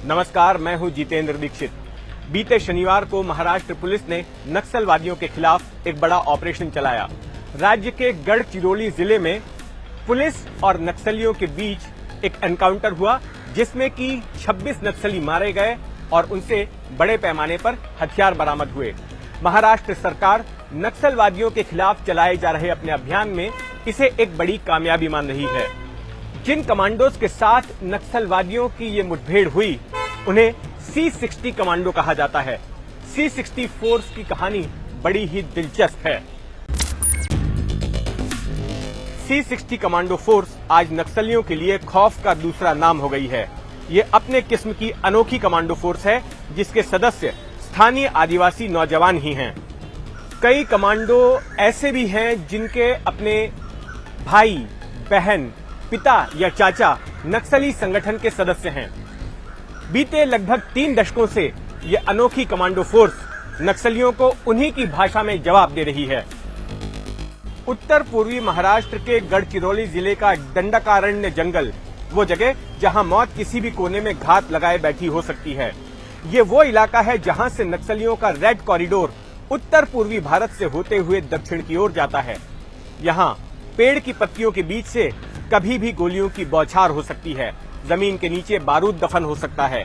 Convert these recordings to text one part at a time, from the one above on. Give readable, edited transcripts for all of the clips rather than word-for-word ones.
नमस्कार, मैं हूं जितेंद्र दीक्षित। बीते शनिवार को महाराष्ट्र पुलिस ने नक्सलवादियों के खिलाफ एक बड़ा ऑपरेशन चलाया। राज्य के गढ़चिरौली जिले में पुलिस और नक्सलियों के बीच एक एनकाउंटर हुआ, जिसमें कि 26 नक्सली मारे गए और उनसे बड़े पैमाने पर हथियार बरामद हुए। महाराष्ट्र सरकार नक्सलवादियों के खिलाफ चलाए जा रहे अपने अभियान में इसे एक बड़ी कामयाबी मान रही है। जिन कमांडोज के साथ नक्सलवादियों की ये मुठभेड़ हुई, उन्हें C60 कमांडो कहा जाता है। C60 फोर्स की कहानी बड़ी ही दिलचस्प है। C60 कमांडो फोर्स आज नक्सलियों के लिए खौफ का दूसरा नाम हो गई है। ये अपने किस्म की अनोखी कमांडो फोर्स है, जिसके सदस्य स्थानीय आदिवासी नौजवान ही हैं। कई कमांडो ऐसे भी हैं जिनके अपने भाई, बहन, पिता या चाचा नक्सली संगठन के सदस्य हैं। बीते लगभग 3 दशकों से ये अनोखी कमांडो फोर्स नक्सलियों को उन्हीं की भाषा में जवाब दे रही है। उत्तर पूर्वी महाराष्ट्र के गढ़चिरौली जिले का दंडकारण्य जंगल, वो जगह जहां मौत किसी भी कोने में घात लगाए बैठी हो सकती है। ये वो इलाका है जहां से नक्सलियों का रेड कॉरिडोर उत्तर पूर्वी भारत से होते हुए दक्षिण की ओर जाता है। यहाँ पेड़ की पत्तियों के बीच से कभी भी गोलियों की बौछार हो सकती है। जमीन के नीचे बारूद दफन हो सकता है।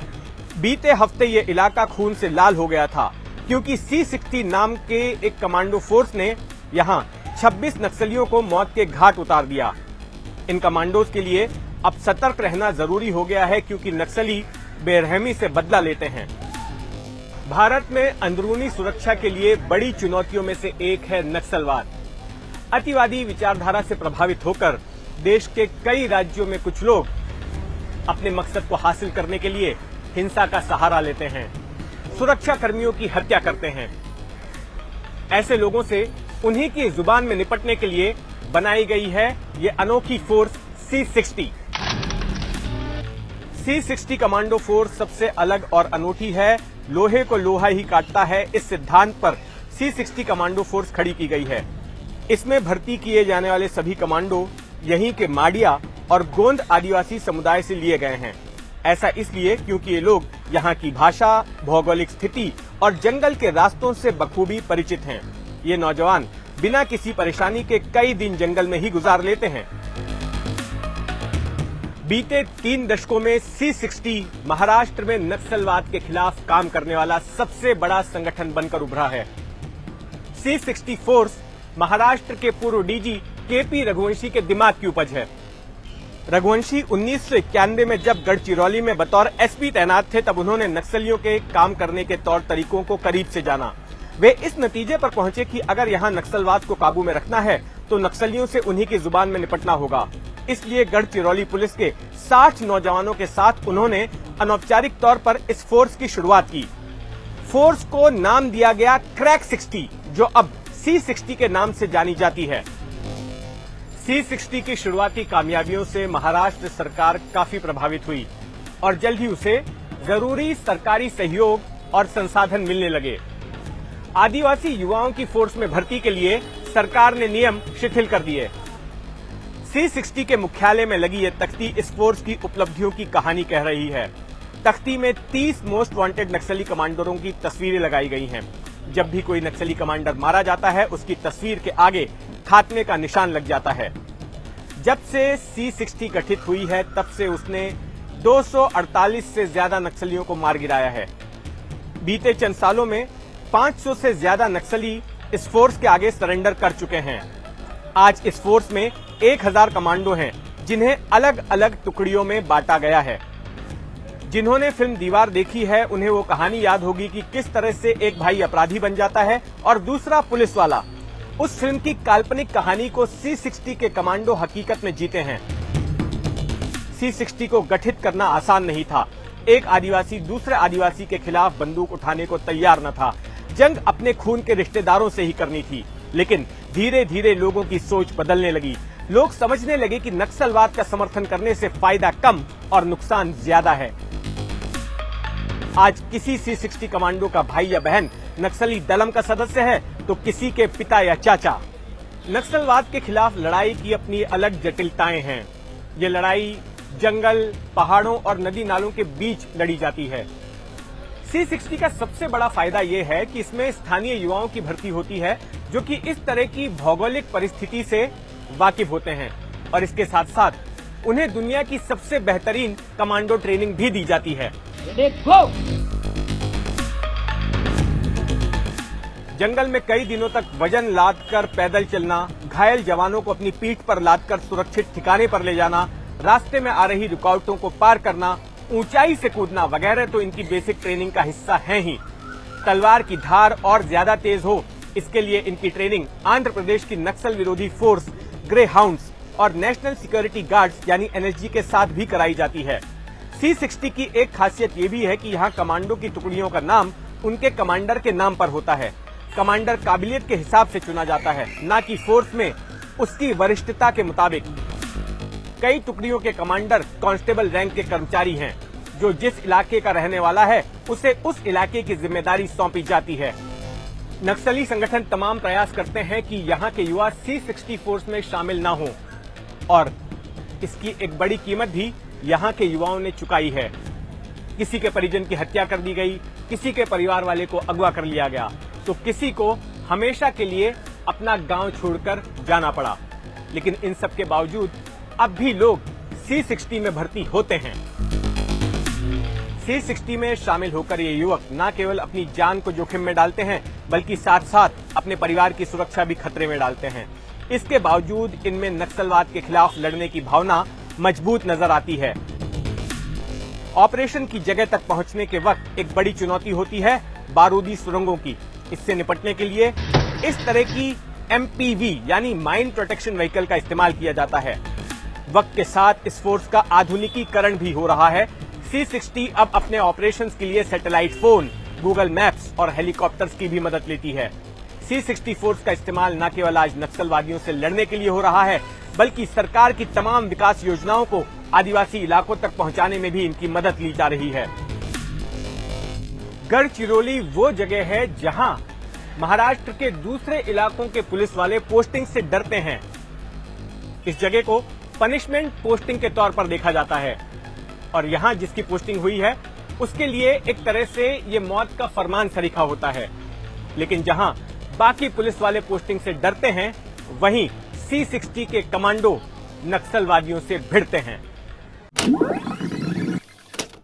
बीते हफ्ते ये इलाका खून से लाल हो गया था, क्योंकि C60 नाम के एक कमांडो फोर्स ने यहाँ 26 नक्सलियों को मौत के घाट उतार दिया। इन कमांडोज के लिए अब सतर्क रहना जरूरी हो गया है, क्योंकि नक्सली बेरहमी से बदला लेते हैं। भारत में अंदरूनी सुरक्षा के लिए बड़ी चुनौतियों में से एक है नक्सलवाद। अतिवादी विचारधारा से प्रभावित होकर देश के कई राज्यों में कुछ लोग अपने मकसद को हासिल करने के लिए हिंसा का सहारा लेते हैं, सुरक्षा कर्मियों की हत्या करते हैं। ऐसे लोगों से उन्हीं की जुबान में निपटने के लिए बनाई गई है ये अनोखी force C60। C60 commando force सबसे अलग और अनूठी है। लोहे को लोहा ही काटता है, इस सिद्धांत पर C60 कमांडो फोर्स खड़ी की गई है। इसमें भर्ती किए जाने वाले सभी कमांडो यहीं के माडिया और गोंद आदिवासी समुदाय से लिए गए हैं। ऐसा इसलिए क्योंकि ये लोग यहाँ की भाषा, भौगोलिक स्थिति और जंगल के रास्तों से बखूबी परिचित हैं। ये नौजवान बिना किसी परेशानी के कई दिन जंगल में ही गुजार लेते हैं। बीते 3 दशकों में C60 महाराष्ट्र में नक्सलवाद के खिलाफ काम करने वाला सबसे बड़ा संगठन बनकर उभरा है। C60 फोर्स महाराष्ट्र के पूर्व डीजी KP रघुवंशी के दिमाग की उपज है। रघुवंशी 1991 में जब गढ़चिरौली में बतौर SP तैनात थे, तब उन्होंने नक्सलियों के काम करने के तौर तरीकों को करीब से जाना। वे इस नतीजे पर पहुंचे कि अगर यहाँ नक्सलवाद को काबू में रखना है तो नक्सलियों से उन्हीं की जुबान में निपटना होगा। इसलिए गढ़चिरौली पुलिस के 60 नौजवानों के साथ उन्होंने अनौपचारिक तौर पर इस फोर्स की शुरुआत की। फोर्स को नाम दिया गया क्रैक 60, जो अब C60 के नाम से जानी जाती है। C60 की शुरुआती कामयाबियों से महाराष्ट्र सरकार काफी प्रभावित हुई और जल्द ही उसे जरूरी सरकारी सहयोग और संसाधन मिलने लगे। आदिवासी युवाओं की फोर्स में भर्ती के लिए सरकार ने नियम शिथिल कर दिए। C60 के मुख्यालय में लगी यह तख्ती इस फोर्स की उपलब्धियों की कहानी कह रही है। तख्ती में 30 मोस्ट वांटेड नक्सली कमांडरों की तस्वीरें लगाई गई हैं। जब भी कोई नक्सली कमांडर मारा जाता है, उसकी तस्वीर के आगे खात्मे का निशान लग जाता है। जब से C60 गठित हुई है, तब से उसने 248 से ज्यादा नक्सलियों को मार गिराया है। बीते चंद सालों में 500 से ज्यादा नक्सली इस फोर्स के आगे सरेंडर कर चुके हैं। आज इस फोर्स में 1000 कमांडो हैं, जिन्हें अलग अलग टुकड़ियों में बांटा गया है। जिन्होंने फिल्म दीवार देखी है, उन्हें वो कहानी याद होगी कि किस तरह से एक भाई अपराधी बन जाता है और दूसरा पुलिस वाला। उस फिल्म की काल्पनिक कहानी को C60 के कमांडो हकीकत में जीते हैं। C60 को गठित करना आसान नहीं था। एक आदिवासी दूसरे आदिवासी के खिलाफ बंदूक उठाने को तैयार न था। जंग अपने खून के रिश्तेदारों से ही करनी थी। लेकिन धीरे धीरे लोगों की सोच बदलने लगी। लोग समझने लगे कि नक्सलवाद का समर्थन करने से फायदा कम और नुकसान ज्यादा है। आज किसी C60 कमांडो का भाई या बहन नक्सली दलम का सदस्य है, तो किसी के पिता या चाचा। नक्सलवाद के खिलाफ लड़ाई की अपनी अलग जटिलताएं हैं। ये लड़ाई जंगल, पहाड़ों और नदी नालों के बीच लड़ी जाती है। C60 का सबसे बड़ा फायदा यह है कि इसमें स्थानीय युवाओं की भर्ती होती है जो कि इस तरह की भौगोलिक परिस्थिति से वाकिफ होते हैं और इसके साथ साथ उन्हें दुनिया की सबसे बेहतरीन कमांडो ट्रेनिंग भी दी जाती है। जंगल में कई दिनों तक वजन लाद कर पैदल चलना, घायल जवानों को अपनी पीठ पर लादकर सुरक्षित ठिकाने पर ले जाना, रास्ते में आ रही रुकावटों को पार करना, ऊंचाई से कूदना वगैरह तो इनकी बेसिक ट्रेनिंग का हिस्सा है ही। तलवार की धार और ज्यादा तेज हो, इसके लिए इनकी ट्रेनिंग आंध्र प्रदेश की नक्सल विरोधी फोर्स, ग्रे हाउंड्स और नेशनल सिक्योरिटी गार्ड्स यानी NSG के साथ भी कराई जाती है। C60 की एक खासियत ये भी है कि यहाँ कमांडो की टुकड़ियों का नाम उनके कमांडर के नाम पर होता है। कमांडर काबिलियत के हिसाब से चुना जाता है, न कि फोर्स में उसकी वरिष्ठता के मुताबिक। कई टुकड़ियों के कमांडर कांस्टेबल रैंक के कर्मचारी हैं, जो जिस इलाके का रहने वाला है उसे उस इलाके की जिम्मेदारी सौंपी जाती है। नक्सली संगठन तमाम प्रयास करते हैं कि यहाँ के युवा C60 फोर्स में शामिल न हों और इसकी एक बड़ी कीमत भी यहाँ के युवाओं ने चुकाई है। किसी के परिजन की हत्या कर दी गई, किसी के परिवार वाले को अगवा कर लिया गया, तो किसी को हमेशा के लिए अपना गांव छोड़कर जाना पड़ा। लेकिन इन सब के बावजूद अब भी लोग C60 में भर्ती होते हैं। C60 में शामिल होकर ये युवक न केवल अपनी जान को जोखिम में डालते हैं, बल्कि साथ साथ अपने परिवार की सुरक्षा भी खतरे में डालते हैं। इसके बावजूद इनमें नक्सलवाद के खिलाफ लड़ने की भावना मजबूत नजर आती है। ऑपरेशन की जगह तक पहुंचने के वक्त एक बड़ी चुनौती होती है बारूदी सुरंगों की। इससे निपटने के लिए इस तरह की MPV यानी माइन प्रोटेक्शन व्हीकल का इस्तेमाल किया जाता है। वक्त के साथ इस फोर्स का आधुनिकीकरण भी हो रहा है। C60 अब अपने ऑपरेशंस के लिए सैटेलाइट फोन, गूगल मैप्स और हेलीकॉप्टर्स की भी मदद लेती है। C60 फोर्स का इस्तेमाल न केवल आज नक्सलवादियों से लड़ने के लिए हो रहा है, बल्कि सरकार की तमाम विकास योजनाओं को आदिवासी इलाकों तक पहुंचाने में भी इनकी मदद ली जा रही है। गढ़चिरौली वो जगह है जहां महाराष्ट्र के दूसरे इलाकों के पुलिस वाले पोस्टिंग से डरते हैं। इस जगह को पनिशमेंट पोस्टिंग के तौर पर देखा जाता है और यहां जिसकी पोस्टिंग हुई है उसके लिए एक तरह से ये मौत का फरमान सरीखा होता है। लेकिन जहां बाकी पुलिस वाले पोस्टिंग से डरते हैं, वहीं C60 के कमांडो नक्सलवादियों से भिड़ते हैं।